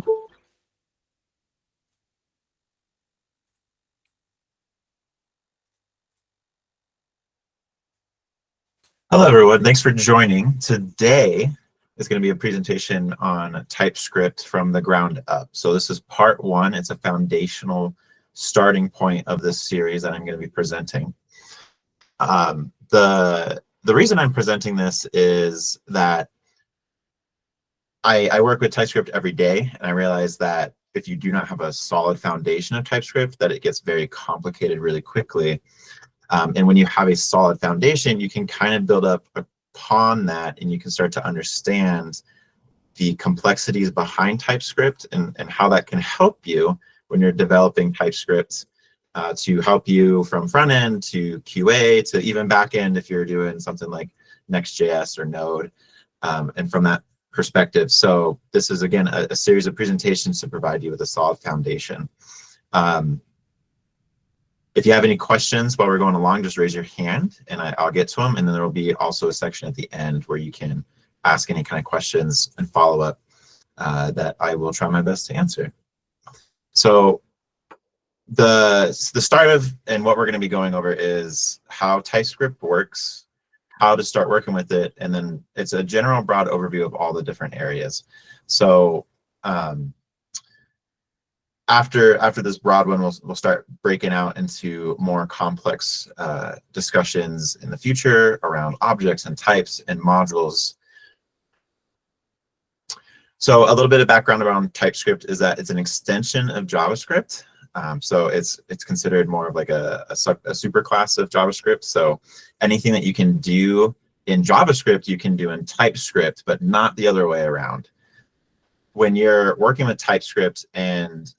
Hello, everyone. Thanks for joining. Today is going to be a presentation on TypeScript from the ground up. So this is part one. It's a foundational starting point of this series that I'm going to be presenting. The reason I'm presenting this is that I work with TypeScript every day, and I realize that if you do not have a solid foundation of TypeScript, that it gets very complicated really quickly. And when you have a solid foundation, you can kind of build up upon that, and you can start to understand the complexities behind TypeScript and how that can help you when you're developing TypeScript to help you from front end to QA to even back end if you're doing something like Next.js or Node, and from that perspective. So this is, again, a series of presentations to provide you with a solid foundation. If you have any questions while we're going along, just raise your hand and I'll get to them. And then there will be also a section at the end where you can ask any kind of questions and follow up that I will try my best to answer. So the start of and what we're going to be going over is how TypeScript works, how to start working with it, and then it's a general broad overview of all the different areas. So after this broad one, we'll start breaking out into more complex discussions in the future around objects and types and modules. So a little bit of background around TypeScript is that it's an extension of JavaScript. So it's considered more of like a superclass of JavaScript. So anything that you can do in JavaScript, you can do in TypeScript, but not the other way around. When you're working with TypeScript and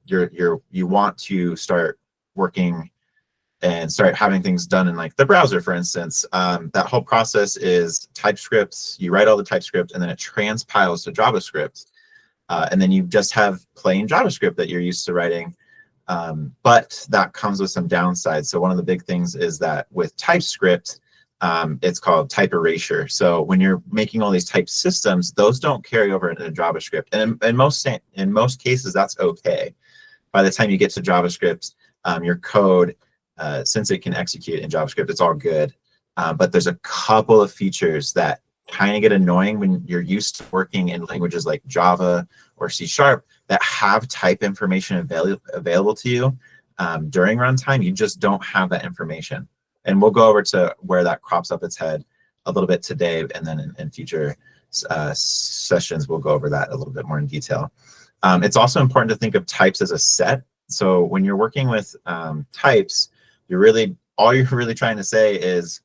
you want to start working and start having things done in like the browser, for instance, that whole process is TypeScript. You write all the TypeScript and then it transpiles to JavaScript. And then you just have plain JavaScript that you're used to writing. But that comes with some downsides. So one of the big things is that with TypeScript, it's called type erasure. So when you're making all these type systems, those don't carry over into JavaScript. And in most cases, that's okay. By the time you get to JavaScript, your code, since it can execute in JavaScript, it's all good. But there's a couple of features that kind of get annoying when you're used to working in languages like Java or C# that have type information available to you during runtime. You just don't have that information. And we'll go over to where that crops up its head a little bit today, and then in future sessions, we'll go over that a little bit more in detail. It's also important to think of types as a set. So when you're working with types, all you're really trying to say is,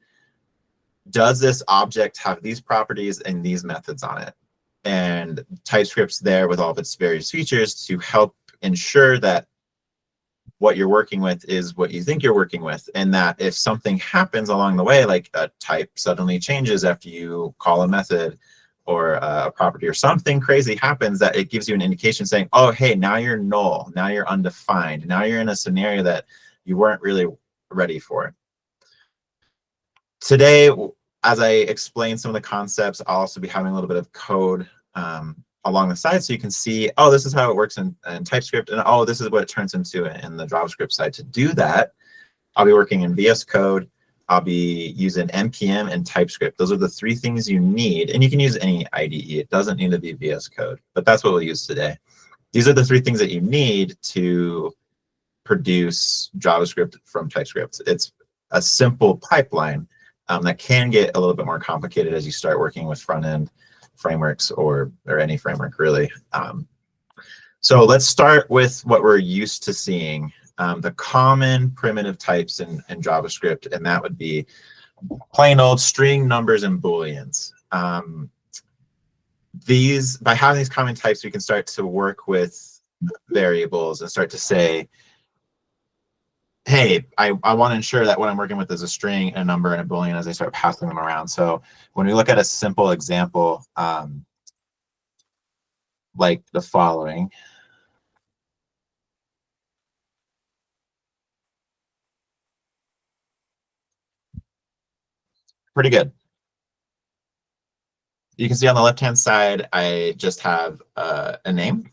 does this object have these properties and these methods on it? And TypeScript's there with all of its various features to help ensure that what you're working with is what you think you're working with, and that if something happens along the way, like a type suddenly changes after you call a method or a property, or something crazy happens, that it gives you an indication saying, oh, hey, now you're null, now you're undefined, now you're in a scenario that you weren't really ready for. Today, as I explain some of the concepts, I'll also be having a little bit of code along the side, so you can see, oh, this is how it works in TypeScript, and oh, this is what it turns into in the JavaScript side. To do that, I'll be working in VS Code, I'll be using NPM and TypeScript. Those are the three things you need, and you can use any IDE. It doesn't need to be VS Code, but that's what we'll use today. These are the three things that you need to produce JavaScript from TypeScript. It's a simple pipeline that can get a little bit more complicated as you start working with front-end frameworks or any framework, really. So let's start with what we're used to seeing, the common primitive types in JavaScript, and that would be plain old string, numbers, and booleans. By having these common types, we can start to work with variables and start to say, hey, I want to ensure that what I'm working with is a string, a number, and a boolean as I start passing them around. So when we look at a simple example, like the following. Pretty good. You can see on the left-hand side, I just have a name.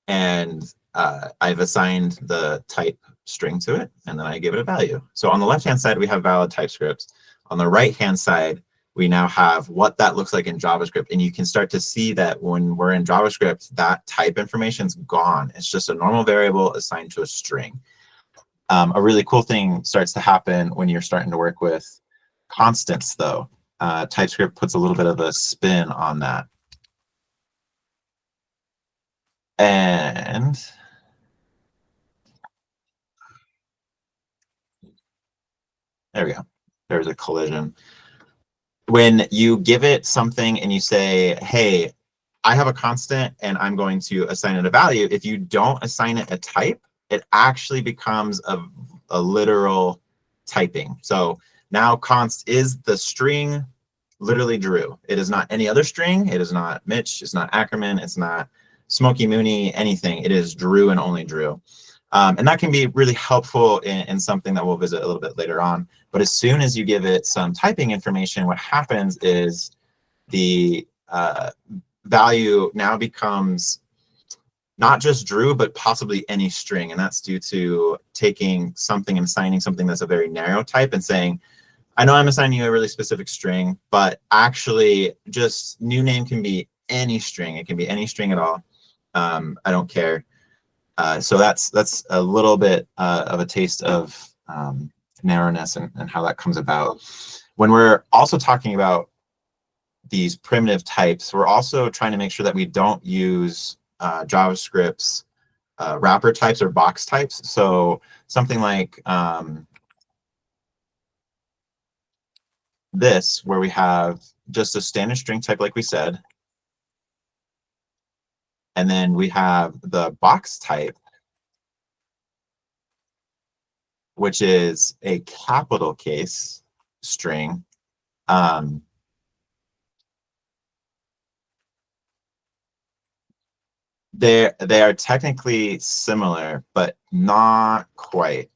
and I've assigned the type string to it, and then I give it a value. So on the left-hand side, we have valid TypeScript. On the right-hand side, we now have what that looks like in JavaScript. And you can start to see that when we're in JavaScript, that type information is gone. It's just a normal variable assigned to a string. A really cool thing starts to happen when you're starting to work with constants, though. TypeScript puts a little bit of a spin on that. And there we go. There's a collision. When you give it something and you say, hey, I have a constant and I'm going to assign it a value, if you don't assign it a type, it actually becomes a literal typing. So now const is the string literally Drew. It is not any other string. It is not Mitch. It's not Ackerman. It's not Smokey Mooney, anything. It is Drew and only Drew. And that can be really helpful in something that we'll visit a little bit later on. But as soon as you give it some typing information, what happens is the value now becomes not just Drew, but possibly any string. And that's due to taking something and assigning something that's a very narrow type and saying, I know I'm assigning you a really specific string, but actually just new name can be any string. It can be any string at all. I don't care. So that's a little bit of a taste of narrowness and how that comes about. When we're also talking about these primitive types, we're also trying to make sure that we don't use JavaScript's wrapper types or box types. So something like this, where we have just a standard string type, like we said, and then we have the box type, which is a capital case string. They are technically similar, but not quite.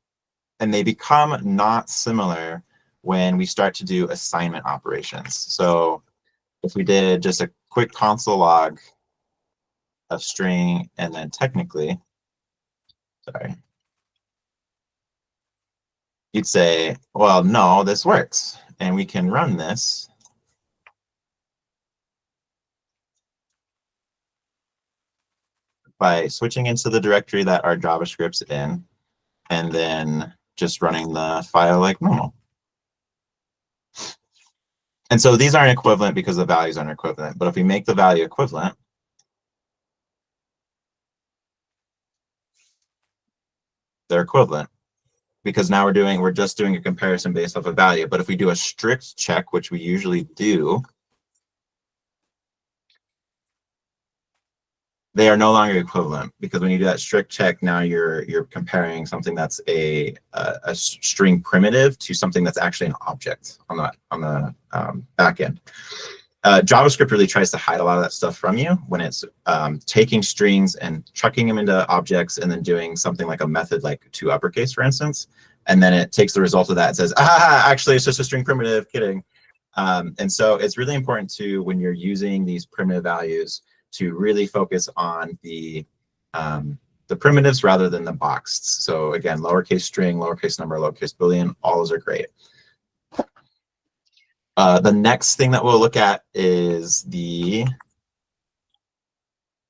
And they become not similar when we start to do assignment operations. So if we did just a quick console log of string and then technically, sorry, you'd say, well, no, this works. And we can run this. By switching into the directory that our JavaScript's in, and then just running the file like normal. And so these aren't equivalent because the values aren't equivalent. But if we make the value equivalent, they're equivalent. Because now we're just doing a comparison based off a value. But if we do a strict check, which we usually do, they are no longer equivalent, because when you do that strict check, now you're comparing something that's a string primitive to something that's actually an object on the back end. JavaScript really tries to hide a lot of that stuff from you when it's taking strings and chucking them into objects and then doing something like a method like toUpperCase, for instance, and then it takes the result of that and says, actually it's just a string primitive, kidding. And so it's really important to, when you're using these primitive values, to really focus on the primitives rather than the boxed. So again, lowercase string, lowercase number, lowercase boolean, all those are great. The next thing that we'll look at is the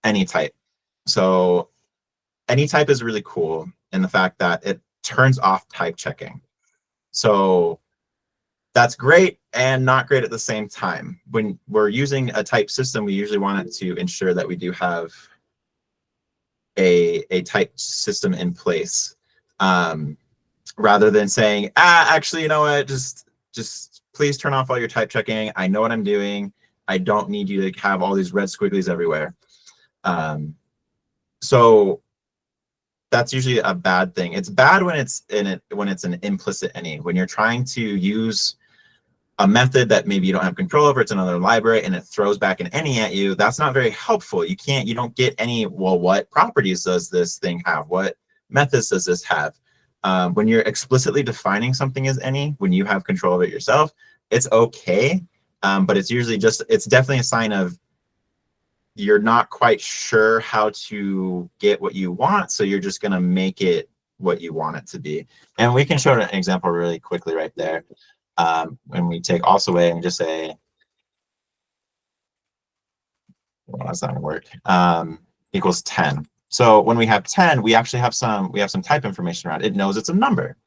any type. So any type is really cool in the fact that it turns off type checking. So that's great and not great at the same time. When we're using a type system, we usually want it to ensure that we do have a type system in place, rather than saying, actually, you know what, just please turn off all your type checking. I know what I'm doing. I don't need you to have all these red squigglies everywhere. So that's usually a bad thing. It's bad when it's an implicit any. When you're trying to use a method that maybe you don't have control over, it's another library, and it throws back an any at you, that's not very helpful. You don't get any, well, what properties does this thing have? What methods does this have? When you're explicitly defining something as any, when you have control of it yourself, it's okay. But it's usually it's definitely a sign of you're not quite sure how to get what you want, so you're just going to make it what you want it to be. And we can show an example really quickly right there. When we take also away and just say, well, that's not going to work, equals 10. So when we have 10, we actually have some type information around it. It knows it's a number.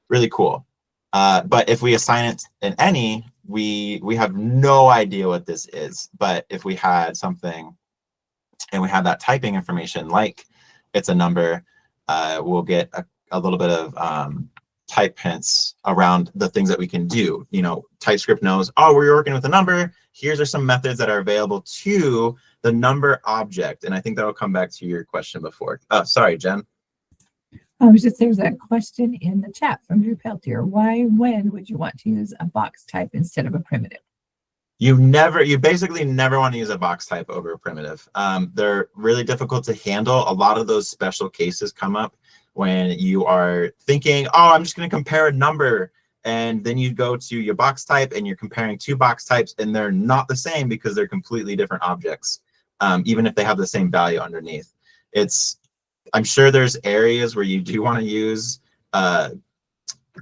Really cool. But if we assign it an any, we have no idea what this is. But if we had something and we have that typing information, like it's a number, we'll get a little bit of type hints around the things that we can do. You know, TypeScript knows, oh, we're working with a number. Here's are some methods that are available to the number object. And I think that'll come back to your question before. Sorry, Jen. There's a question in the chat from Drew Peltier. When would you want to use a box type instead of a primitive? You basically never want to use a box type over a primitive. They're really difficult to handle. A lot of those special cases come up when you are thinking, oh, I'm just going to compare a number. And then you go to your box type and you're comparing two box types and they're not the same because they're completely different objects, even if they have the same value underneath. I'm sure there's areas where you do want to use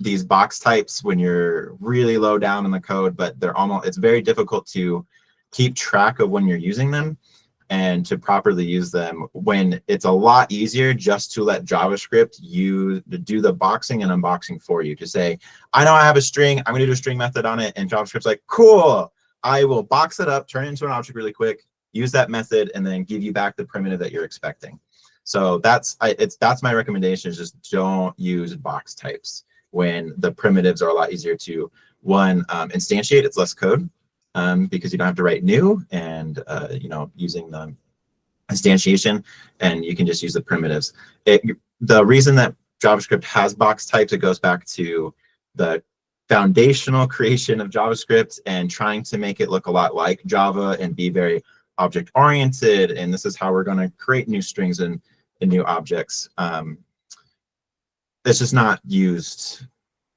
these box types when you're really low down in the code, but it's very difficult to keep track of when you're using them and to properly use them, when it's a lot easier just to let JavaScript do the boxing and unboxing for you, to say, I know I have a string, I'm going to do a string method on it, and JavaScript's like, cool, I will box it up, turn it into an object really quick, use that method, and then give you back the primitive that you're expecting. So that's my recommendation, is just don't use box types when the primitives are a lot easier to, one, instantiate. It's less code because you don't have to write new, and using the instantiation, and you can just use the primitives. The reason that JavaScript has box types, it goes back to the foundational creation of JavaScript and trying to make it look a lot like Java and be very object oriented, and this is how we're going to create new strings and new objects. It's just not used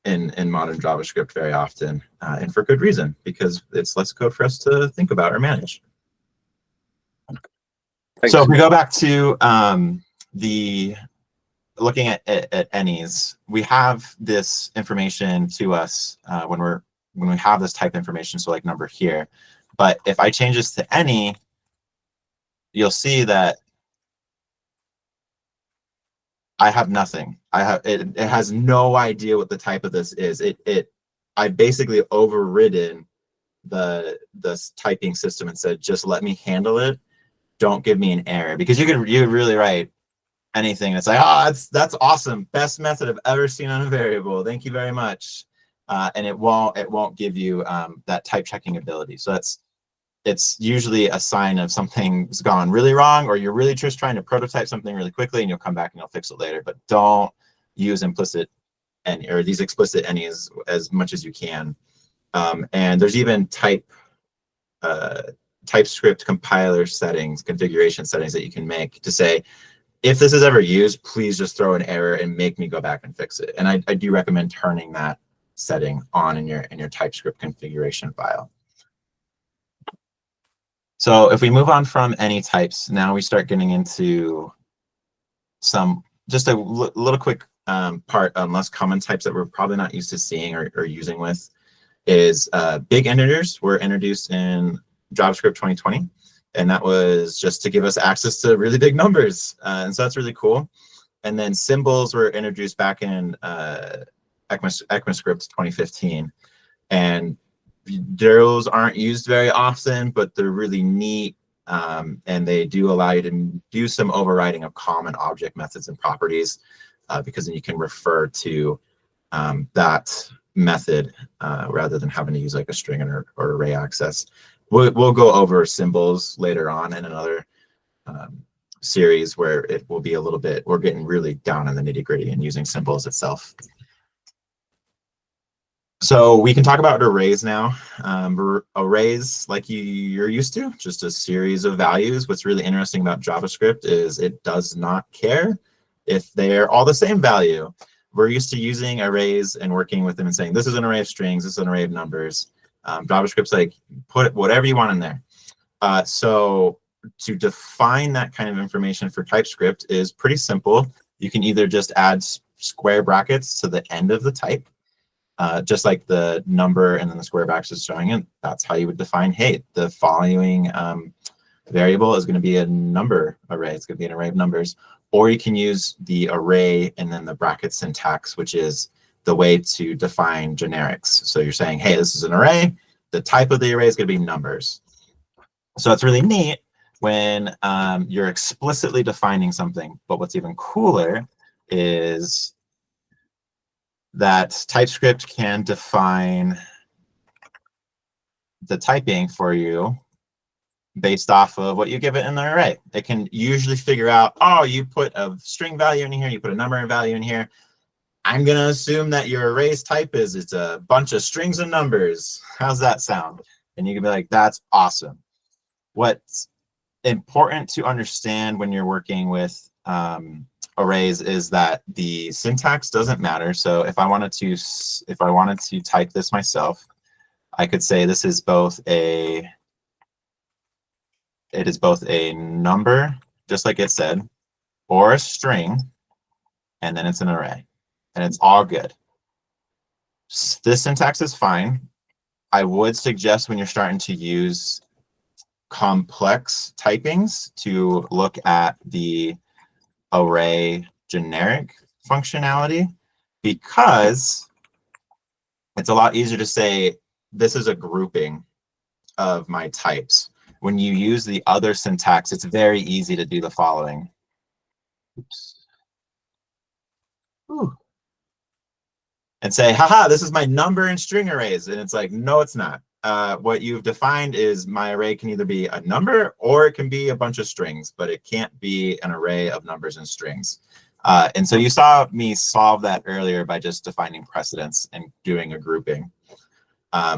in modern JavaScript very often, and for good reason, because it's less code for us to think about or manage. Thanks. So if we go back to looking at any's, we have this information to us when we have this type information, so like number here. But if I change this to any, you'll see that I have nothing. It has no idea what the type of this is. I've basically overridden the typing system and said, just let me handle it. Don't give me an error, because you could really write anything. It's like, oh, that's awesome. Best method I've ever seen on a variable. Thank you very much. And it won't give you that type checking ability. So it's usually a sign of something's gone really wrong, or you're really just trying to prototype something really quickly and you'll come back and you'll fix it later. But don't use implicit or these explicit any's as much as you can. And there's even TypeScript compiler settings, configuration settings that you can make to say, if this is ever used, please just throw an error and make me go back and fix it. And I do recommend turning that setting on in your TypeScript configuration file. So if we move on from any types, now we start getting into just a little quick part on less common types that we're probably not used to seeing or using with, is big integers were introduced in JavaScript 2020. And that was just to give us access to really big numbers. And so that's really cool. And then symbols were introduced back in ECMAScript 2015. And those aren't used very often, but they're really neat. And they do allow you to do some overriding of common object methods and properties, because then you can refer to that method rather than having to use like a string or array access. We'll go over symbols later on in another series where it will be a little bit, we're getting really down in the nitty-gritty and using symbols itself. So we can talk about arrays now. Arrays, like you're used to, just a series of values. What's really interesting about JavaScript is it does not care if they're all the same value. We're used to using arrays and working with them and saying, this is an array of strings, this is an array of numbers. JavaScript's like, put whatever you want in there. So to define that kind of information for TypeScript is pretty simple. You can either just add square brackets to the end of the type, just like the number and then the square brackets is showing it. That's how you would define, hey, the following variable is going to be a number array. It's going to be an array of numbers. Or you can use the array and then the bracket syntax, which is the way to define generics. So you're saying, hey, this is an array. The type of the array is going to be numbers. So it's really neat when you're explicitly defining something. But what's even cooler is that TypeScript can define the typing for you based off of what you give it in the array. It can usually figure out, oh, you put a string value in here, you put a number and value in here. I'm going to assume that your array's type is it's a bunch of strings and numbers. How's that sound? And you can be like, that's awesome. What's important to understand when you're working with arrays is that the syntax doesn't matter. So if I wanted to type this myself, I could say this is both a number, just like it said, or a string, and then it's an array, and it's all good. This syntax is fine. I would suggest when you're starting to use complex typings to look at the array generic functionality, because it's a lot easier to say this is a grouping of my types. When you use the other syntax, it's very easy to do the following. Oops. Ooh. And say, haha, this is my number and string arrays. And it's like, no, it's not. What you've defined is my array can either be a number or it can be a bunch of strings, but it can't be an array of numbers and strings. And so you saw me solve that earlier by just defining precedence and doing a grouping.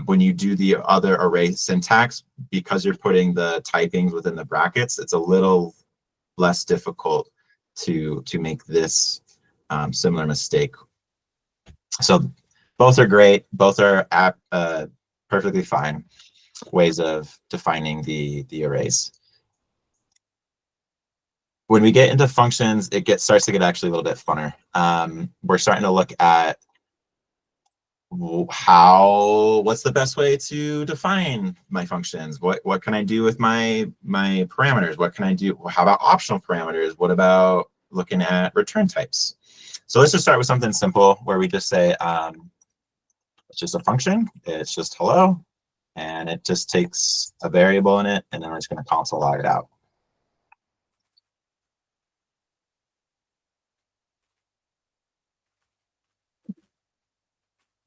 When you do the other array syntax, because you're putting the typings within the brackets, it's a little less difficult to make this similar mistake. So both are great. Both are perfectly fine ways of defining the arrays. When we get into functions, it starts to get actually a little bit funner. We're starting to look at what's the best way to define my functions? What can I do with my parameters? What can I do? How about optional parameters? What about looking at return types? So let's just start with something simple where we just say it's just a function. It's just hello, and it just takes a variable in it, and then we're just going to console log it out.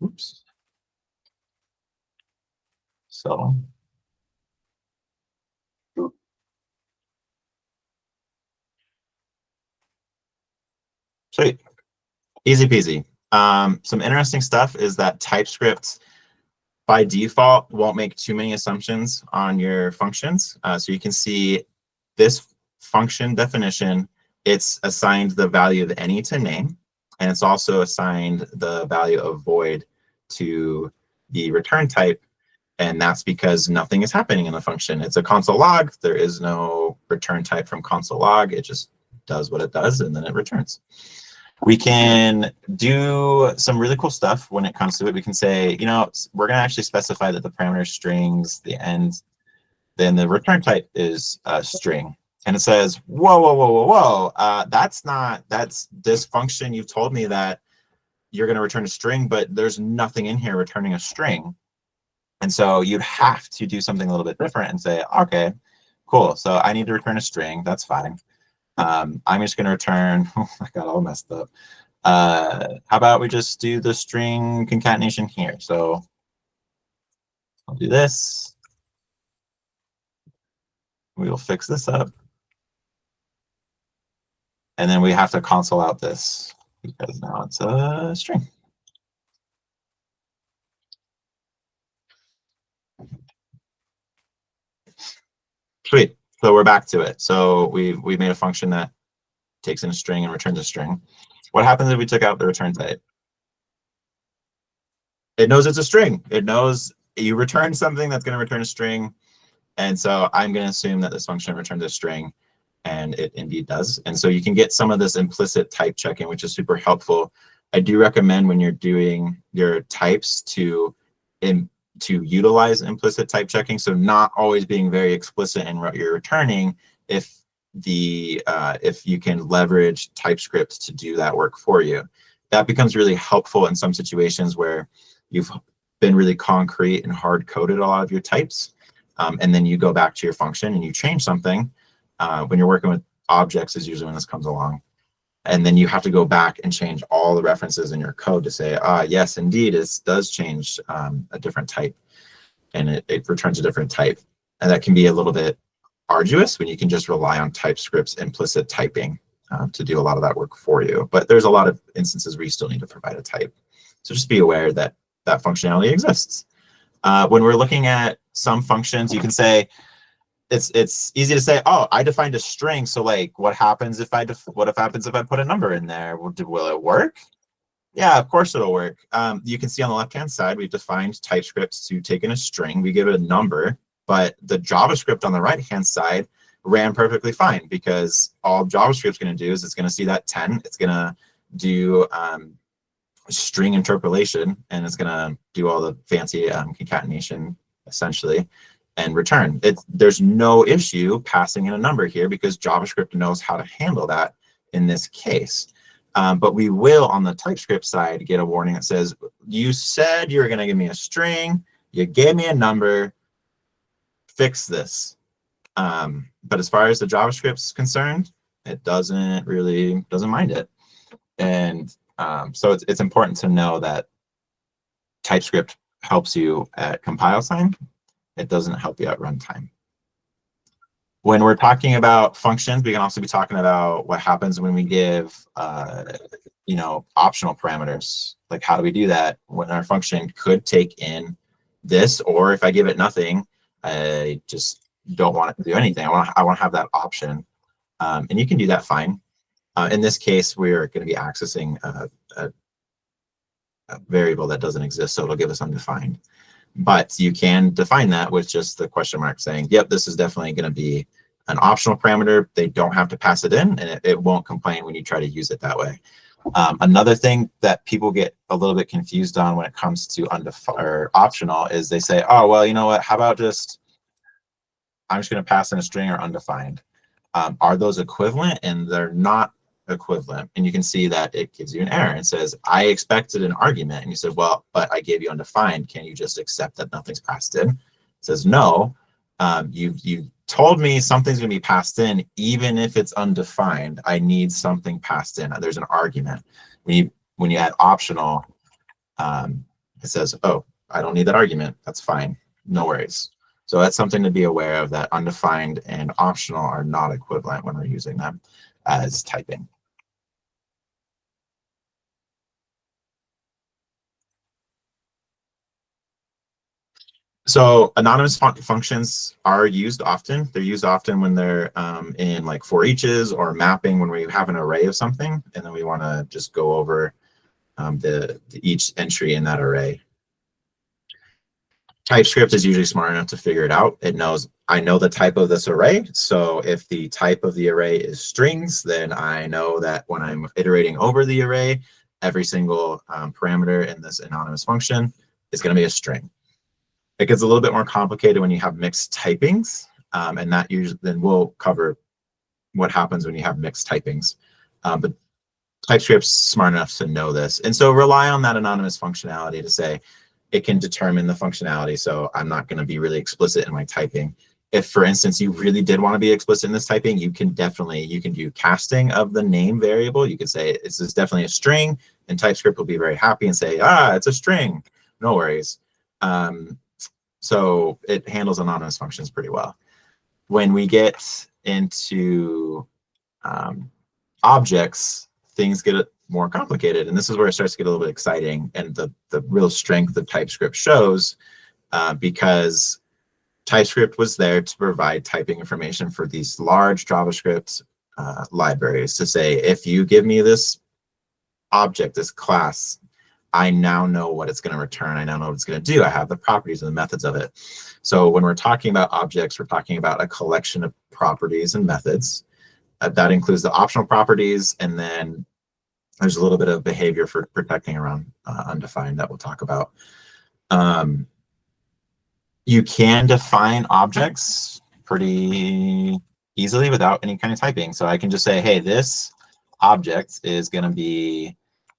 Oops. So sweet, easy peasy. Some interesting stuff is that TypeScript by default won't make too many assumptions on your functions. So you can see this function definition, it's assigned the value of any to name, and it's also assigned the value of void to the return type. And that's because nothing is happening in the function. It's a console log. There is no return type from console log. It just does what it does, and then it returns. We can do some really cool stuff when it comes to it. We can say, you know, we're going to actually specify that the parameter strings, the end, then the return type is a string. And it says, whoa, whoa, whoa, whoa, whoa. That's this function. You've told me that you're going to return a string, but there's nothing in here returning a string. And so you'd have to do something a little bit different and say, okay, cool. So I need to return a string. That's fine. I'm just going to return, oh, I got all messed up. How about we just do the string concatenation here? So I'll do this. We will fix this up. And then we have to console out this because now it's a string. Sweet. So we're back to it. So we made a function that takes in a string and returns a string. What happens if we took out the return type? It knows it's a string. It knows you return something that's going to return a string. And so I'm going to assume that this function returns a string, and it indeed does. And so you can get some of this implicit type checking, which is super helpful. I do recommend when you're doing your types to utilize implicit type checking. So not always being very explicit in what you're returning if you can leverage TypeScript to do that work for you. That becomes really helpful in some situations where you've been really concrete and hard-coded a lot of your types. And then you go back to your function and you change something. When you're working with objects is usually when this comes along. And then you have to go back and change all the references in your code to say, yes, indeed, it does change a different type, and it returns a different type. And that can be a little bit arduous when you can just rely on TypeScript's implicit typing to do a lot of that work for you. But there's a lot of instances where you still need to provide a type. So just be aware that that functionality exists. When we're looking at some functions, you can say, it's easy to say, oh, I defined a string, so like what happens if I put a number in there? Will it work? Yeah, of course it'll work. You can see on the left-hand side, we've defined TypeScript to take in a string. We give it a number, but the JavaScript on the right-hand side ran perfectly fine, because all JavaScript's going to do is it's going to see that 10. It's going to do string interpolation, and it's going to do all the fancy concatenation, essentially, and return. There's no issue passing in a number here because JavaScript knows how to handle that in this case. But we will, on the TypeScript side, get a warning that says, you said you were going to give me a string, you gave me a number, fix this. But as far as the JavaScript's concerned, it doesn't mind it. And so it's important to know that TypeScript helps you at compile time. It doesn't help you at runtime. When we're talking about functions, we can also be talking about what happens when we give, optional parameters. Like, how do we do that when our function could take in this, or if I give it nothing, I just don't want it to do anything. I want to have that option, and you can do that fine. In this case, we're going to be accessing a variable that doesn't exist, so it'll give us undefined. But you can define that with just the question mark saying, yep, this is definitely going to be an optional parameter. They don't have to pass it in, and it won't complain when you try to use it that way. Another thing that people get a little bit confused on when it comes to undefined or optional is they say, oh, well, you know what, how about I'm just going to pass in a string or undefined. Are those equivalent? And they're not equivalent. And you can see that it gives you an error. It says, I expected an argument. And you said, well, but I gave you undefined. Can you just accept that nothing's passed in? It says, no, you told me something's going to be passed in, even if it's undefined. I need something passed in. There's an argument. When you add optional, it says, oh, I don't need that argument. That's fine. No worries. So that's something to be aware of, that undefined and optional are not equivalent when we're using them as typing. So anonymous functions are used often. They're used often when they're in like for eaches or mapping, when we have an array of something and then we want to just go over each entry in that array. TypeScript is usually smart enough to figure it out. It knows, I know the type of this array. So if the type of the array is strings, then I know that when I'm iterating over the array, every single parameter in this anonymous function is going to be a string. It gets a little bit more complicated when you have mixed typings, and that usually then we'll cover what happens when you have mixed typings. But TypeScript's smart enough to know this, and so rely on that anonymous functionality to say it can determine the functionality. So I'm not going to be really explicit in my typing. If, for instance, you really did want to be explicit in this typing, you can do casting of the name variable. You could say this is definitely a string, and TypeScript will be very happy and say, it's a string. No worries. So it handles anonymous functions pretty well. When we get into objects, things get more complicated, and this is where it starts to get a little bit exciting, and the real strength of TypeScript shows, because TypeScript was there to provide typing information for these large JavaScript libraries to say, if you give me this object, this class, I now know what it's going to return. I now know what it's going to do. I have the properties and the methods of it. So when we're talking about objects, we're talking about a collection of properties and methods. That includes the optional properties, and then there's a little bit of behavior for protecting around undefined that we'll talk about. You can define objects pretty easily without any kind of typing. So I can just say, hey, this object is going to be,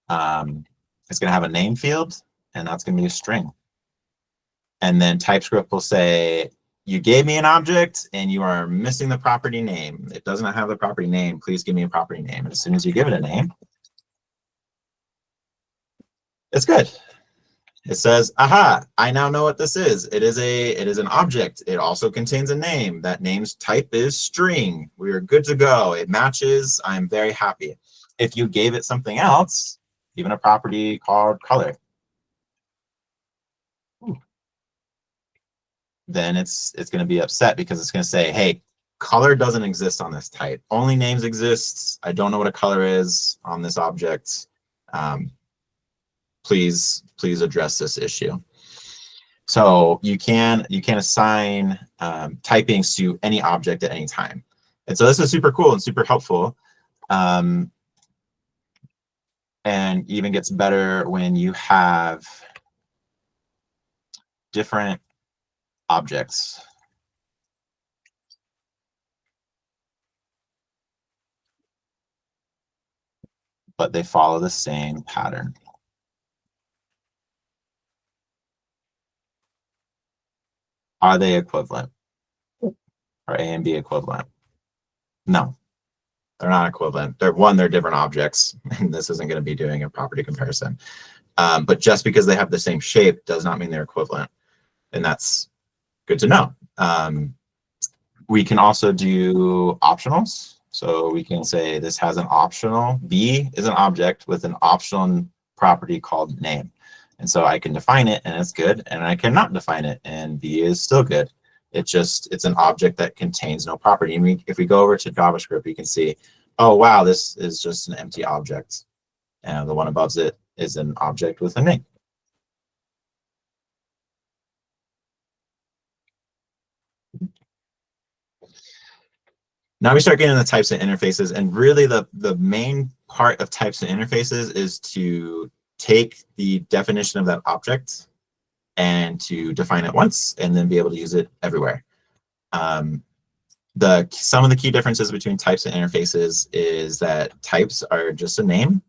it's going to have a name field, and that's going to be a string. And then TypeScript will say, you gave me an object and you are missing the property name. It does not have the property name. Please give me a property name. And as soon as you give it a name, it's good. It says, aha, I now know what this is. It is an object. It also contains a name. That name's type is string. We are good to go. It matches. I'm very happy. If you gave it something else, even a property called color, then it's going to be upset because it's going to say, hey, color doesn't exist on this type. Only names exist. I don't know what a color is on this object. Please address this issue. So you can assign typings to any object at any time. And so this is super cool and super helpful. And even gets better when you have different objects. But they follow the same pattern. Are they equivalent? Are A and B equivalent? No, they're not equivalent. They're different objects, and this isn't going to be doing a property comparison. But just because they have the same shape does not mean they're equivalent, and that's good to know. We can also do optionals. So we can say this has an optional. B is an object with an optional property called name. And so I can define it and it's good, and I cannot define it and B is still good. It's an object that contains no property. And if we go over to JavaScript, we can see, oh, wow, this is just an empty object. And the one above it is an object with a name. Now we start getting into types and interfaces, and really the main part of types and interfaces is to take the definition of that object and to define it once and then be able to use it everywhere. Some of the key differences between types and interfaces is that types are just a name.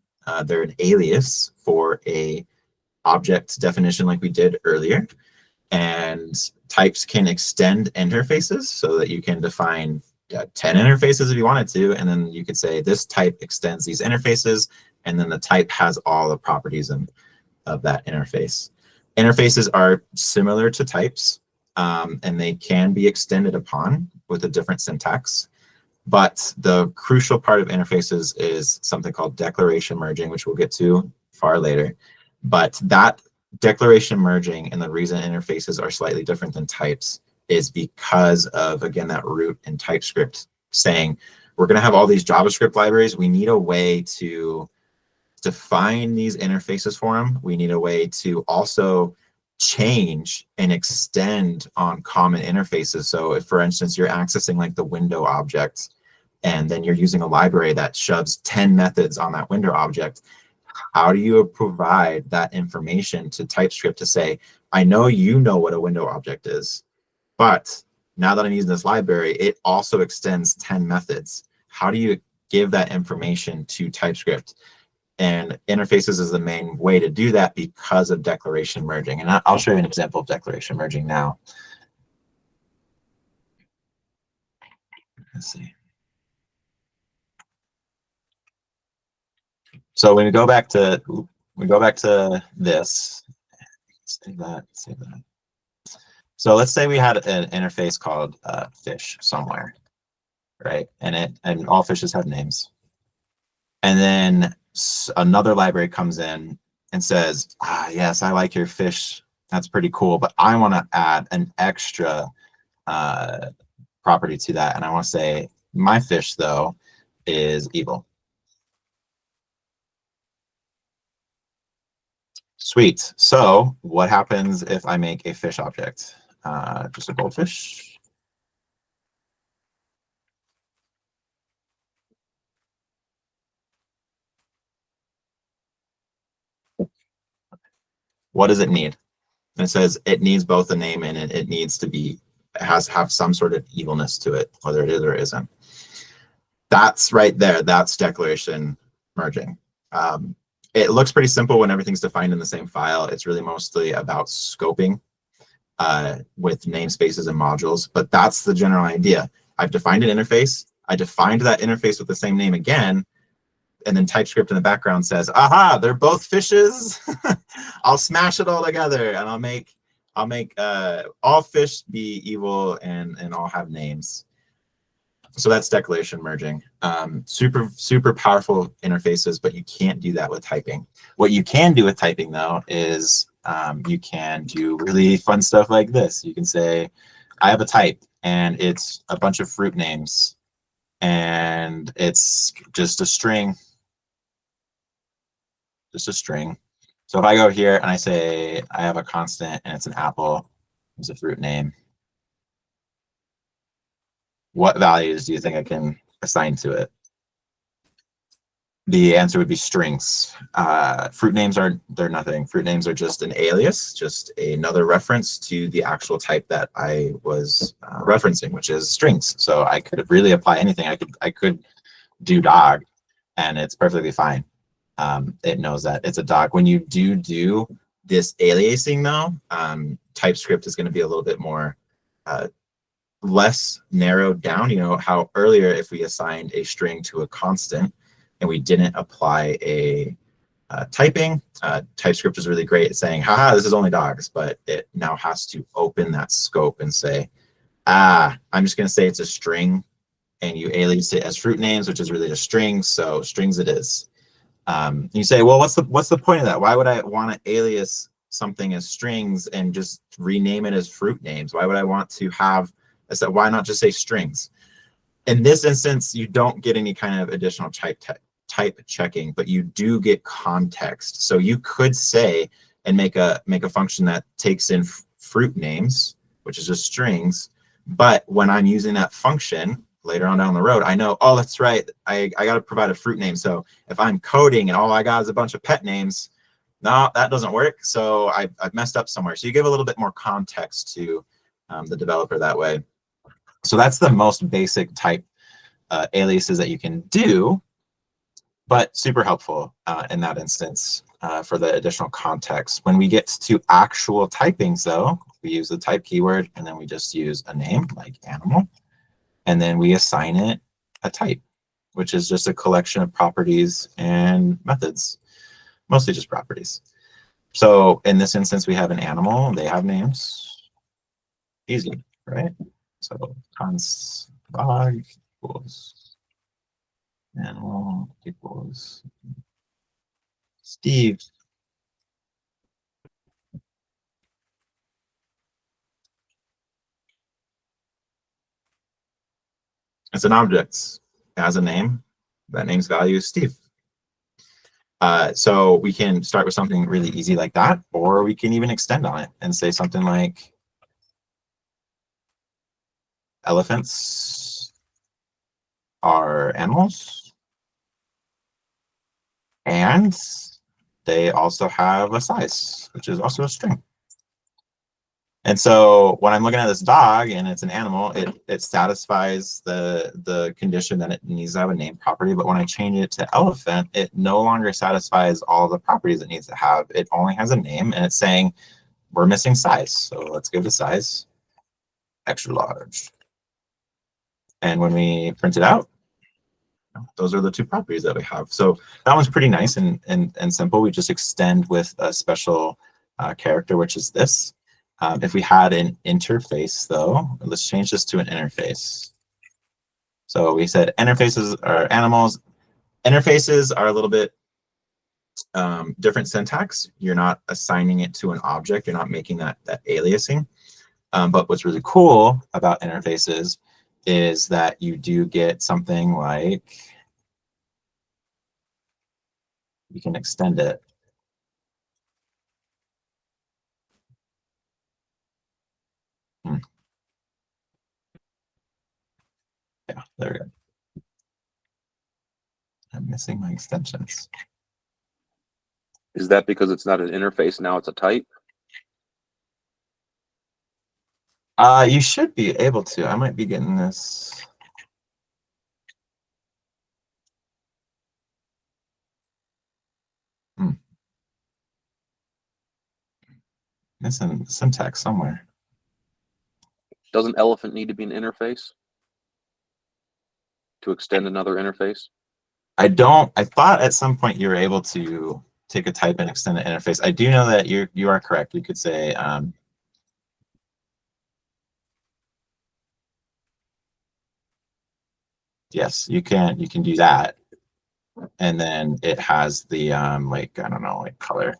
They're an alias for a object definition like we did earlier. And types can extend interfaces so that you can define 10 interfaces if you wanted to, and then you could say this type extends these interfaces, and then the type has all the properties of that interface. Interfaces are similar to types, and they can be extended upon with a different syntax. But the crucial part of interfaces is something called declaration merging, which we'll get to far later. But that declaration merging and the reason interfaces are slightly different than types is because of, again, that root in TypeScript saying, we're going to have all these JavaScript libraries. We need a way to define these interfaces for them. We need a way to also change and extend on common interfaces. So if, for instance, you're accessing like the window object, and then you're using a library that shoves 10 methods on that window object, how do you provide that information to TypeScript to say, I know you know what a window object is, but now that I'm using this library, it also extends 10 methods. How do you give that information to TypeScript? And interfaces is the main way to do that because of declaration merging. And I'll show you an example of declaration merging now. Let's see. So when we go back to this, save that. So let's say we had an interface called fish somewhere, right? And all fishes have names. And then another library comes in and says, yes, I like your fish. That's pretty cool, but I want to add an extra property to that. And I want to say, my fish, though, is evil. Sweet. So what happens if I make a fish object? Just a goldfish. What does it need? And it says it needs both a name and it needs to be, it has to have some sort of evilness to it, whether it is or isn't. That's right there. That's declaration merging. It looks pretty simple when everything's defined in the same file. It's really mostly about scoping with namespaces and modules, but that's the general idea. I've defined an interface. I defined that interface with the same name again, and then TypeScript in the background says, aha, they're both fishes. I'll smash it all together and I'll make all fish be evil and all have names. So that's declaration merging. Super powerful interfaces, but you can't do that with typing. What you can do with typing though is you can do really fun stuff like this. You can say, I have a type and it's a bunch of fruit names and it's just a string. Just a string. So if I go here and I say I have a constant and it's an apple, it's a fruit name, what values do you think I can assign to it? The answer would be strings. Fruit names they're nothing. Fruit names are just an alias, just another reference to the actual type that I was referencing, which is strings. So I could really apply anything. I could do dog, and it's perfectly fine. It knows that it's a dog. When you do this aliasing though, TypeScript is going to be a little bit more less narrowed down. You know how earlier if we assigned a string to a constant and we didn't apply a typing, TypeScript is really great at saying, haha, this is only dogs, but it now has to open that scope and say, I'm just going to say it's a string, and you alias it as fruit names, which is really a string, so strings it is. You say, well, what's the point of that? Why would I want to alias something as strings and just rename it as fruit names? Why would I want to have, I said, why not just say strings? In this instance, you don't get any kind of additional type checking, but you do get context. So you could say and make a function that takes in fruit names, which is just strings. But when I'm using that function later on down the road, I know, oh, that's right, I got to provide a fruit name. So if I'm coding and all I got is a bunch of pet names, no, that doesn't work. So I've messed up somewhere. So you give a little bit more context to the developer that way. So that's the most basic type aliases that you can do, but super helpful in that instance for the additional context. When we get to actual typings though, we use the type keyword and then we just use a name like animal, and then we assign it a type, which is just a collection of properties and methods, mostly just properties. So in this instance, we have an animal, they have names, easy, right? So const dog equals animal equals Steve. It's an object. It has a name. That name's value is Steve. So we can start with something really easy like that, or we can even extend on it and say something like elephants are animals, and they also have a size, which is also a string. And so when I'm looking at this dog and it's an animal, it satisfies the condition that it needs to have a name property. But when I change it to elephant, it no longer satisfies all the properties it needs to have. It only has a name, and it's saying we're missing size. So let's give the size extra large. And when we print it out, those are the two properties that we have. So that one's pretty nice and simple. We just extend with a special character, which is this. If we had an interface though, let's change this to an interface. So we said interfaces are animals. Interfaces are a little bit different syntax. You're not assigning it to an object. You're not making that aliasing. But what's really cool about interfaces is that you do get something like, you can extend it. Yeah, there we go. I'm missing my extensions. Is that because it's not an interface, now it's a type? You should be able to. I might be getting this. Missing syntax somewhere. Doesn't elephant need to be an interface to extend another interface? I thought at some point you were able to take a type and extend an interface. I do know that you are correct. You could say yes, you can do that. And then it has the like, I don't know, like color.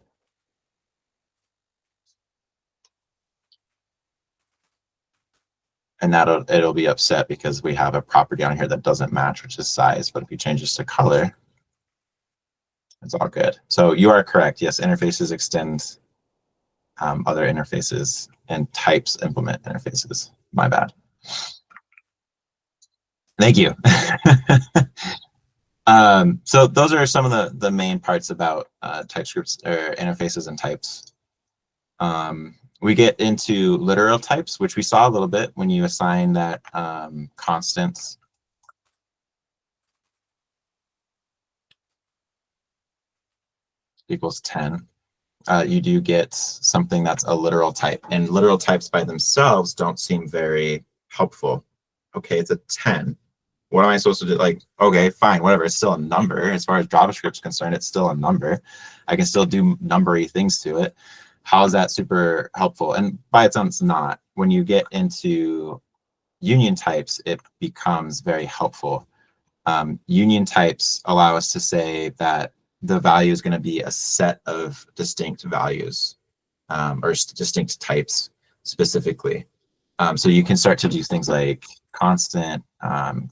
And it'll be upset because we have a property on here that doesn't match, which is size. But if you change this to color, it's all good. So you are correct. Yes, interfaces extend other interfaces, and types implement interfaces. My bad. Thank you. So those are some of the main parts about TypeScript or interfaces and types. We get into literal types, which we saw a little bit when you assign that constant equals 10. You do get something that's a literal type, and literal types by themselves don't seem very helpful. Okay, it's a 10. What am I supposed to do? Like, okay, fine, whatever. It's still a number. As far as JavaScript's concerned, it's still a number. I can still do numbery things to it. How is that super helpful? And by its own, it's not. When you get into union types, it becomes very helpful. Union types allow us to say that the value is going to be a set of distinct values or distinct types specifically. So you can start to do things like constant,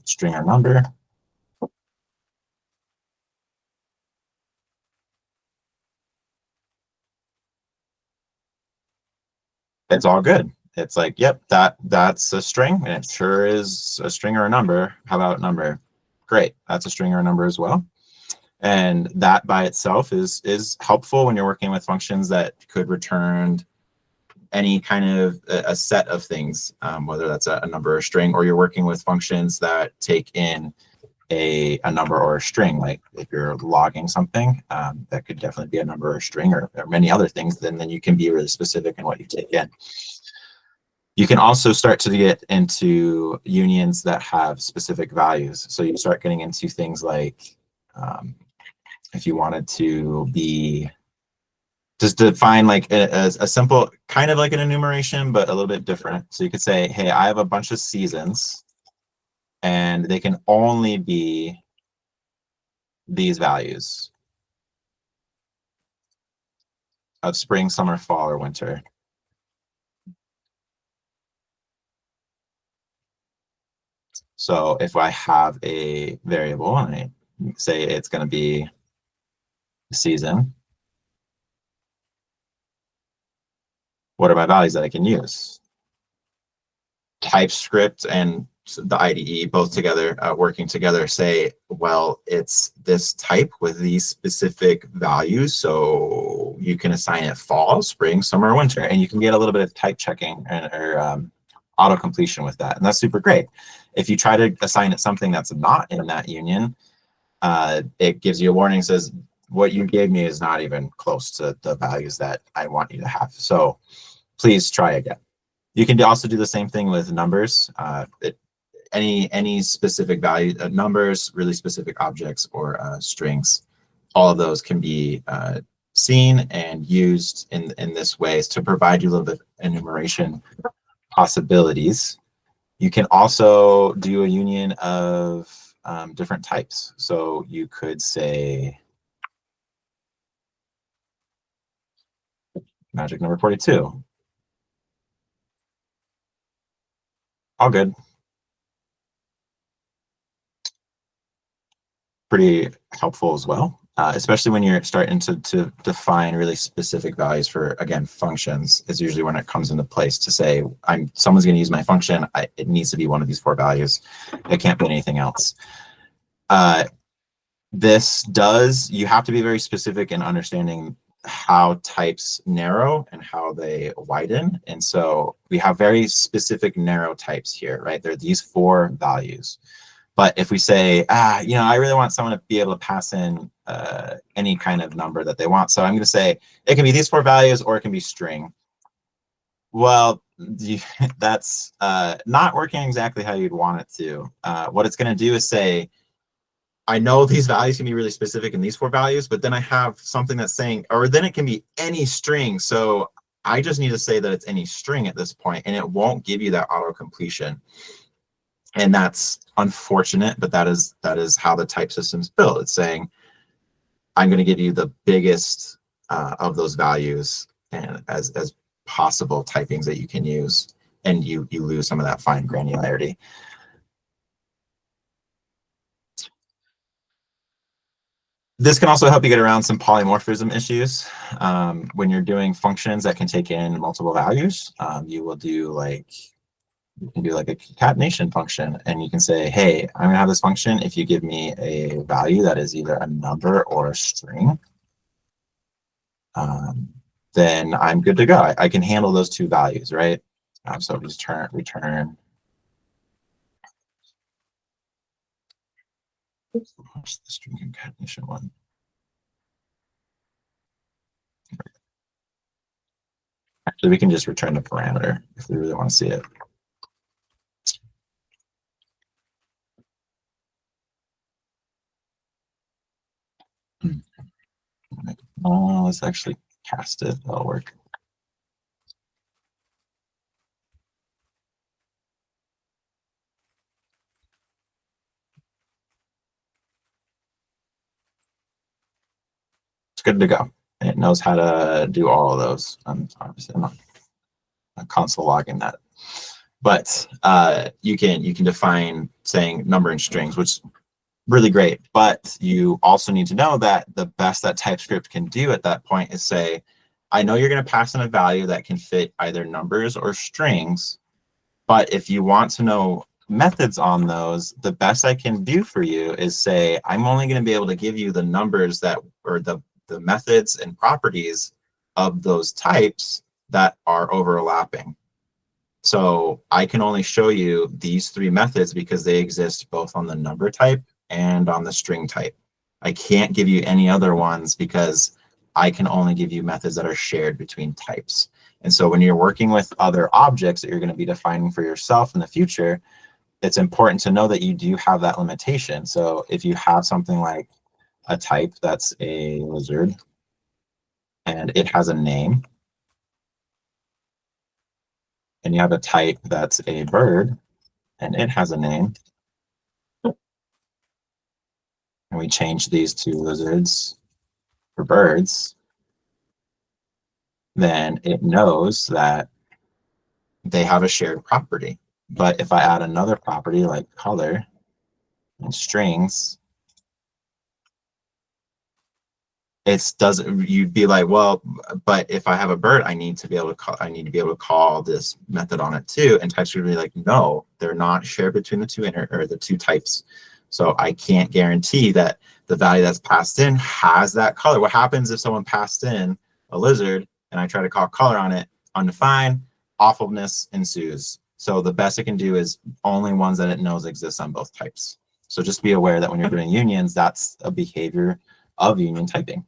string or number. It's all good. It's like, yep, that's a string, and it sure is a string or a number. How about number? Great, that's a string or a number as well. And that by itself is helpful when you're working with functions that could return any kind of a set of things, whether that's a number or a string, or you're working with functions that take in a number or a string. Like if you're logging something, that could definitely be a number or a string, or many other things. Then you can be really specific in what you take in. You can also start to get into unions that have specific values. So you start getting into things like if you wanted to be just define like a simple kind of like an enumeration, but a little bit different. So you could say, hey, I have a bunch of seasons, and they can only be these values of spring, summer, fall, or winter. So if I have a variable and I say it's going to be season, what are my values that I can use? Typescript and the IDE both together, working together, say, well, it's this type with these specific values. So you can assign it fall, spring, summer, winter, and you can get a little bit of type checking or auto completion with that. And that's super great. If you try to assign it something that's not in that union, it gives you a warning, says, what you gave me is not even close to the values that I want you to have. So please try again. You can also do the same thing with numbers. Any specific value, numbers, really specific objects, or strings, all of those can be seen and used in this way to provide you a little bit of enumeration possibilities. You can also do a union of different types. So you could say magic number 42. All good. Pretty helpful as well. especially when you're starting to define really specific values for, again, functions, is usually when it comes into place to say, someone's going to use my function. It needs to be one of these 4 values. It can't be anything else. You have to be very specific in understanding how types narrow and how they widen. And so we have very specific narrow types here, right? There are these 4 values. But if we say, I really want someone to be able to pass in any kind of number that they want. So I'm going to say it can be these 4 values, or it can be string. Well, that's not working exactly how you'd want it to. What it's going to do is say, I know these values can be really specific in these 4 values, but then I have something that's saying, or then it can be any string. So I just need to say that it's any string at this point, and it won't give you that auto completion. And that's unfortunate, but that is how the type system's built. It's saying, I'm going to give you the biggest of those values and as possible typings that you can use, and you lose some of that fine granularity. This can also help you get around some polymorphism issues. When you're doing functions that can take in multiple values, you can do like a concatenation function, and you can say, hey, I'm gonna have this function if you give me a value that is either a number or a string, then I'm good to go. I can handle those 2 values, right? So just return. What's the string concatenation one? Actually, we can just return the parameter if we really want to see it. Let's actually cast it. That'll work. It's good to go. It knows how to do all of those. I'm obviously not console logging that, but you can define saying number and strings, which is really great. But you also need to know that the best that TypeScript can do at that point is say, I know you're going to pass in a value that can fit either numbers or strings, but if you want to know methods on those, the best I can do for you is say, I'm only going to be able to give you the numbers that, or the methods and properties of those types that are overlapping. So I can only show you these 3 methods because they exist both on the number type and on the string type. I can't give you any other ones because I can only give you methods that are shared between types. And so when you're working with other objects that you're going to be defining for yourself in the future, it's important to know that you do have that limitation. So if you have something like a type that's a lizard and it has a name, and you have a type that's a bird and it has a name, and we change these 2 lizards for birds, then it knows that they have a shared property. But if I add another property like color and strings, you'd be like, well, but if I have a bird, I need to be able to call this method on it too. And TypeScript would be like, no, they're not shared between the 2 or the 2 types. So I can't guarantee that the value that's passed in has that color. What happens if someone passed in a lizard and I try to call color on it, undefined, awfulness ensues. So the best it can do is only ones that it knows exist on both types. So just be aware that when you're doing unions, that's a behavior of union typing.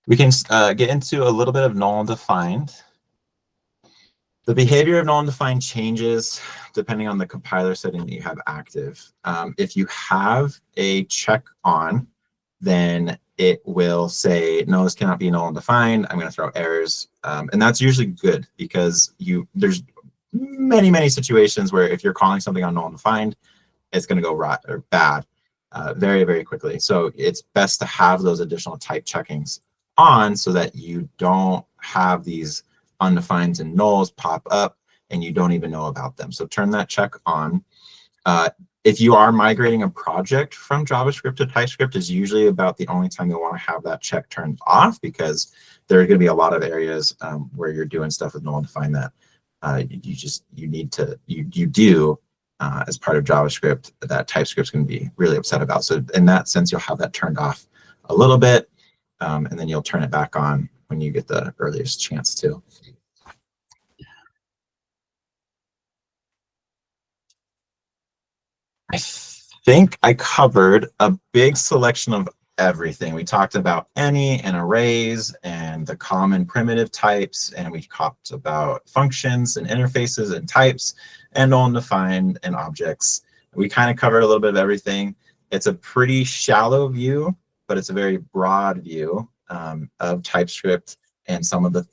We can get into a little bit of null and defined. The behavior of null and defined changes depending on the compiler setting that you have active. If you have a check on, then it will say, no, this cannot be null and defined. I'm going to throw errors. And that's usually good because there's many situations where if you're calling something on null and defined, it's going to go right or bad very, very quickly. So it's best to have those additional type checkings on so that you don't have these undefined and nulls pop up and you don't even know about them. So turn that check on. If you are migrating a project from JavaScript to TypeScript, is usually about the only time you'll want to have that check turned off, because there are going to be a lot of areas where you're doing stuff with null undefined that you do as part of JavaScript that TypeScript's going to be really upset about. So in that sense, you'll have that turned off a little bit, and then you'll turn it back on when you get the earliest chance to. I think I covered a big selection of everything. We talked about any and arrays and the common primitive types, and we talked about functions and interfaces and types and null undefined and objects. We kind of covered a little bit of everything. It's a pretty shallow view, but it's a very broad view of TypeScript and some of the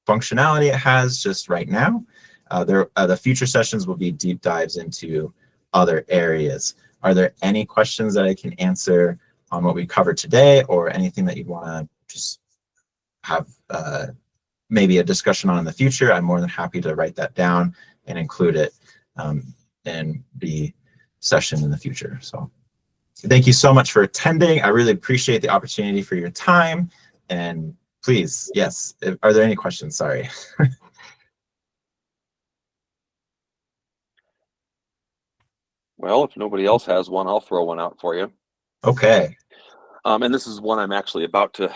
functionality it has just right now. The future sessions will be deep dives into other areas. Are there any questions that I can answer on what we covered today, or anything that you'd want to just have maybe a discussion on in the future? I'm more than happy to write that down and include it in the session in the future. So thank you so much for attending. I really appreciate the opportunity for your time. And please, yes, are there any questions? Sorry. Well, if nobody else has one, I'll throw one out for you. Okay. And this is one I'm actually about to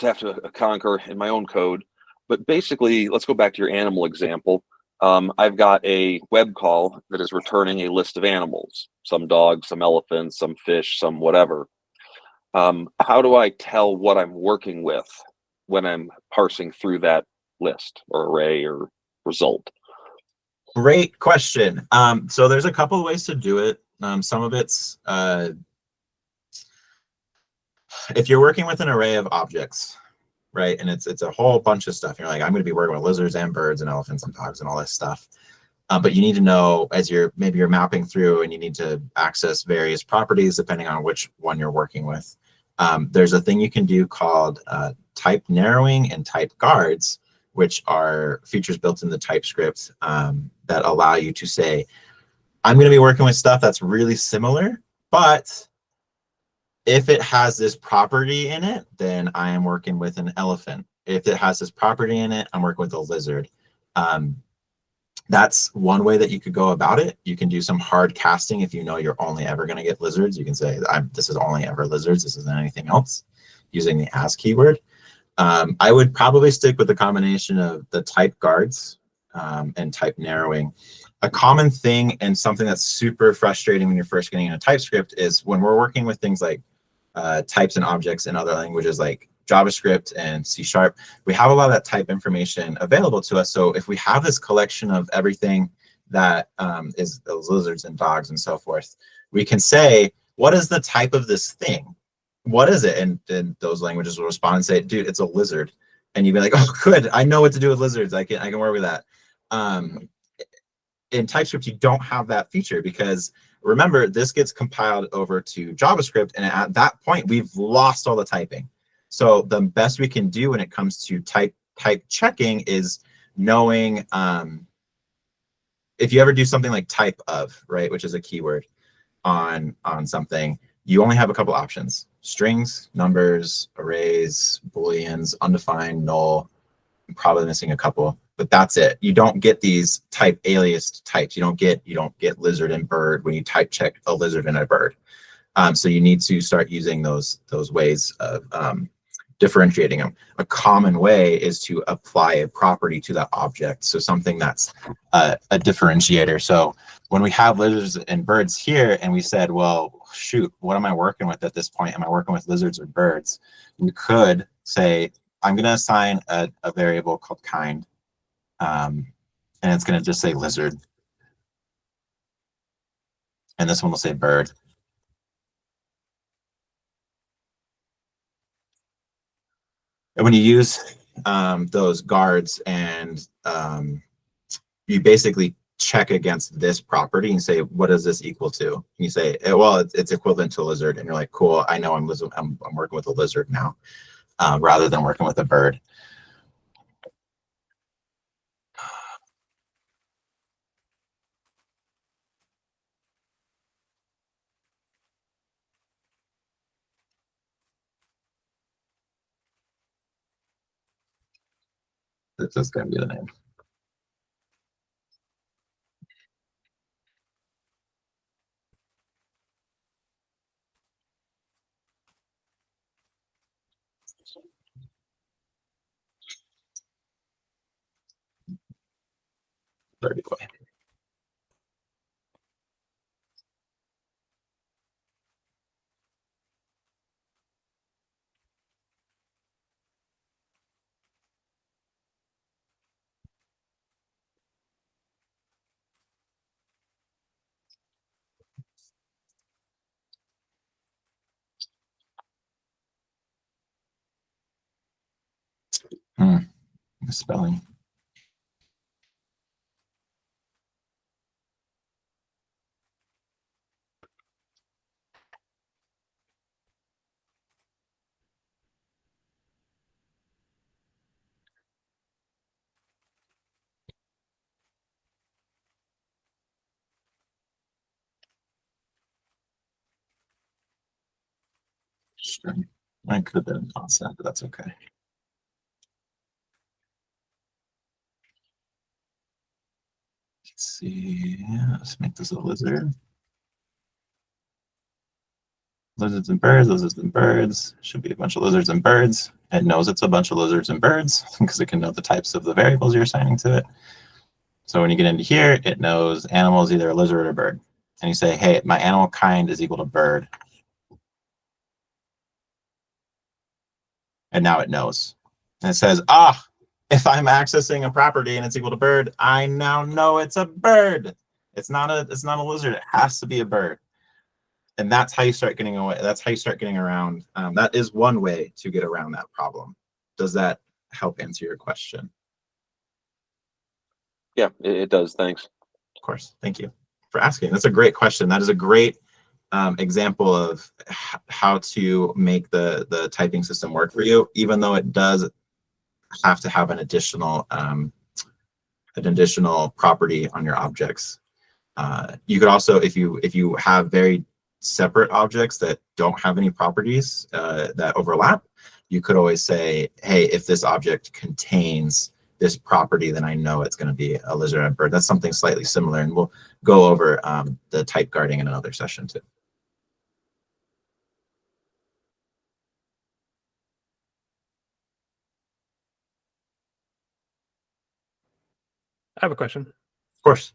have to conquer in my own code. But basically, let's go back to your animal example. I've got a web call that is returning a list of animals, some dogs, some elephants, some fish, some whatever. How do I tell what I'm working with when I'm parsing through that list or array or result? Great question. So there's a couple of ways to do it. Some of it's if you're working with an array of objects, right, and it's a whole bunch of stuff. You're like, I'm going to be working with lizards and birds and elephants and dogs and all this stuff. But you need to know, as maybe you're mapping through and you need to access various properties depending on which one you're working with. There's a thing you can do called type narrowing and type guards, which are features built in the TypeScript that allow you to say, I'm going to be working with stuff that's really similar, but if it has this property in it, then I am working with an elephant. If it has this property in it, I'm working with a lizard. That's one way that you could go about it. You can do some hard casting if you know you're only ever going to get lizards. You can say, this is only ever lizards. This isn't anything else, using the as keyword. I would probably stick with the combination of the type guards and type narrowing. A common thing and something that's super frustrating when you're first getting into TypeScript is when we're working with things like types and objects in other languages like JavaScript and C#, we have a lot of that type information available to us. So if we have this collection of everything that is those lizards and dogs and so forth, we can say, what is the type of this thing? What is it? And then those languages will respond and say, dude, it's a lizard. And you'd be like, oh, good, I know what to do with lizards. I can work with that. In TypeScript, you don't have that feature because remember, this gets compiled over to JavaScript, and at that point, we've lost all the typing. So the best we can do when it comes to type checking is knowing if you ever do something like type of, right, which is a keyword on something, you only have a couple options: strings, numbers, arrays, booleans, undefined, null. I'm probably missing a couple, but that's it. You don't get these type aliased types. You don't get lizard and bird when you type check a lizard and a bird. So you need to start using those ways of differentiating them. A common way is to apply a property to that object. So something that's a differentiator. So when we have lizards and birds here, and we said, well, shoot, what am I working with at this point? Am I working with lizards or birds? We could say, I'm going to assign a variable called kind, and it's going to just say lizard. And this one will say bird. And when you use those guards and you basically check against this property and say, what does this equal to? And you say, well, it's equivalent to a lizard. And you're like, cool, I know I'm working with a lizard now, rather than working with a bird. That's just going to be the name. Dirty boy. Spelling. Sure. I could have been on set, but that's okay. Let's see. Let's make this a lizard. Lizards and birds, lizards and birds. Should be a bunch of lizards and birds. It knows it's a bunch of lizards and birds because it can know the types of the variables you're assigning to it. So when you get into here, it knows animal is either a lizard or a bird. And you say, hey, my animal kind is equal to bird. And now it knows. And it says, if I'm accessing a property and it's equal to bird, I now know it's a bird. It's not a lizard. It has to be a bird. And that's how you start getting away. That's how you start getting around. That is one way to get around that problem. Does that help answer your question? Yeah, it does. Thanks. Of course. Thank you for asking. That's a great question. That is a great example of how to make the typing system work for you, even though it does have to have an additional property on your objects. You could also, if you have very separate objects that don't have any properties that overlap, you could always say, hey, if this object contains this property, then I know it's going to be a lizard or a bird. That's something slightly similar, and we'll go over the type guarding in another session too. I have a question. Of course.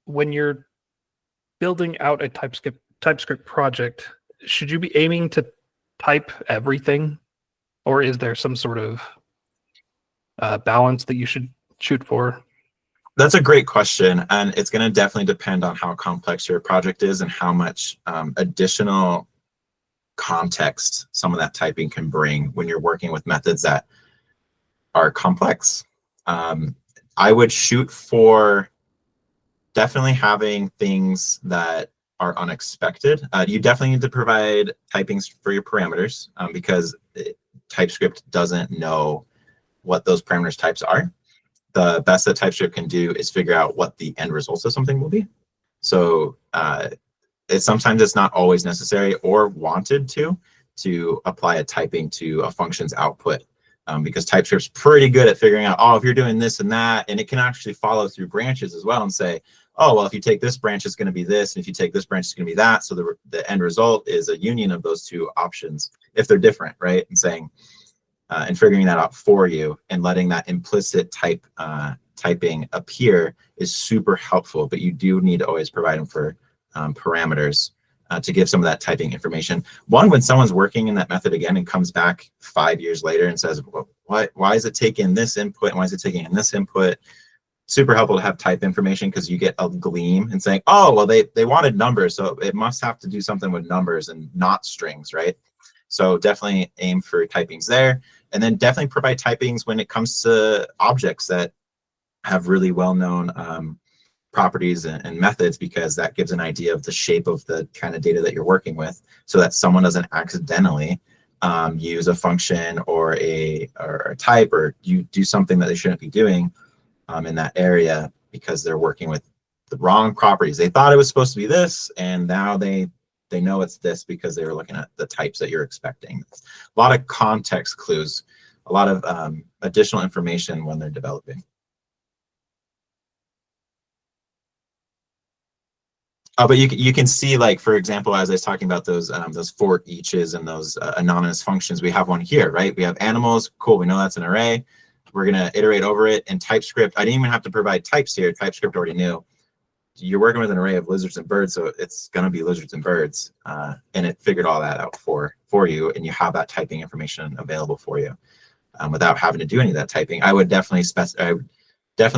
When you're building out a TypeScript project, should you be aiming to type everything, or is there some sort of balance that you should shoot for? That's a great question, and it's going to definitely depend on how complex your project is and how much additional context some of that typing can bring when you're working with methods that are complex. I would shoot for definitely having things that are unexpected. You definitely need to provide typings for your parameters because TypeScript doesn't know what those parameters types are. The best that TypeScript can do is figure out what the end results of something will be. So sometimes it's not always necessary or wanted to apply a typing to a function's output. Because TypeScript's pretty good at figuring out, if you're doing this and that, and it can actually follow through branches as well and say, well, if you take this branch, it's going to be this, and if you take this branch, it's going to be that. So the end result is a union of those two options if they're different, right? And saying, and figuring that out for you and letting that implicit typing appear is super helpful, but you do need to always provide them for parameters to give some of that typing information. One, when someone's working in that method again and comes back 5 years later and says, well, why is it taking this input and why is it taking in this input? Super helpful to have type information because you get a gleam and saying, well, they wanted numbers, so it must have to do something with numbers and not strings, right? So definitely aim for typings there. And then definitely provide typings when it comes to objects that have really well-known properties and methods, because that gives an idea of the shape of the kind of data that you're working with, so that someone doesn't accidentally use a function or a type, or you do something that they shouldn't be doing in that area because they're working with the wrong properties. They thought it was supposed to be this, and now they know it's this because they were looking at the types that you're expecting. A lot of context clues. a lot of additional information when they're developing. Oh, but you can see, like, for example, as I was talking about those for eaches and those anonymous functions, we have one here, right? We have animals. Cool. We know that's an array. We're going to iterate over it. In TypeScript, I didn't even have to provide types here. TypeScript already knew. You're working with an array of lizards and birds, so it's going to be lizards and birds. And it figured all that out for you, and you have that typing information available for you without having to do any of that typing. I would definitely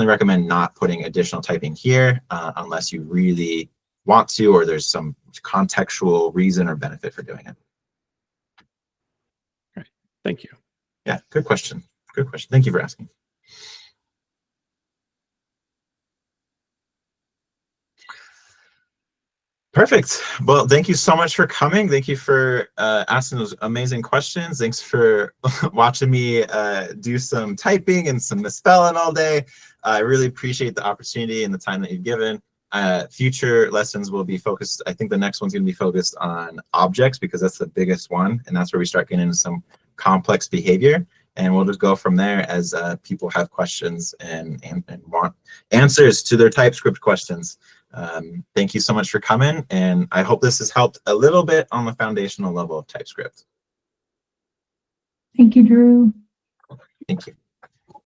recommend not putting additional typing here unless you really want to, or there's some contextual reason or benefit for doing it. All right. Thank you. Yeah, good question. Good question. Thank you for asking. Perfect. Well, thank you so much for coming. Thank you for asking those amazing questions. Thanks for watching me do some typing and some misspelling all day. I really appreciate the opportunity and the time that you've given. Future lessons will be focused, I think the next one's going to be focused on objects, because that's the biggest one, and that's where we start getting into some complex behavior. And we'll just go from there as people have questions and want answers to their TypeScript questions. Thank you so much for coming, and I hope this has helped a little bit on the foundational level of TypeScript. Thank you, Drew. Thank you.